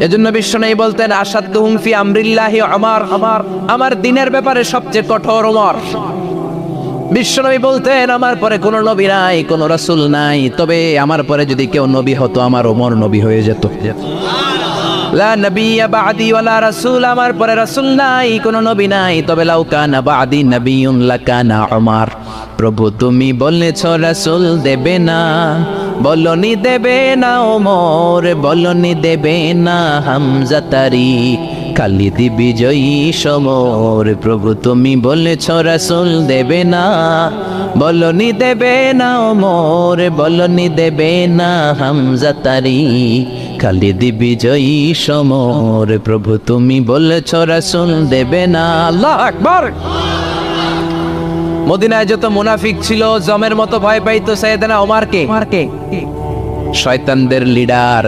এজন্য বিশ্বনবী বলতেন আসাদুহুম ফি আমরিল্লাহি ওমর, আমার দিনের ব্যাপারে সবচেয়ে কঠোর ওমর। বিশ্বনবী বলতেন আমার পরে কোনো নবী নাই, কোনো রাসূল নাই, তবে আমার পরে যদি কেউ নবী হতো আমার ওমর নবী হয়ে যেত। লা নবিয়্যা বা'দি ওয়ালা রাসূল, আমার পরে রাসূল নাই, কোনো নবী নাই, তবে লাউ কানা বা'দি নবিয়্যুন লাকানা ওমর। প্রভু তুমি বলেছ রাসূল দেবে না, বলনি দেবে না ওমর, বলনি দেবে না হামজা তারি, খালিদ বিজয়ী সমর। প্রভু তুমি বলেছ রাসূল দেবে না, বলনি দেবে না ওমর, বলনি দেবে না হামজা তারি, খালিদ বিজয়ী সমর। প্রভু তুমি বলেছ রাসূল দেবে না। আল্লাহু আকবার। মদিনায় যত মুনাফিক ছিল জমের মতো ভয় পাইতো সাইয়েদনা ওমরকে, শয়তানদের লিডার।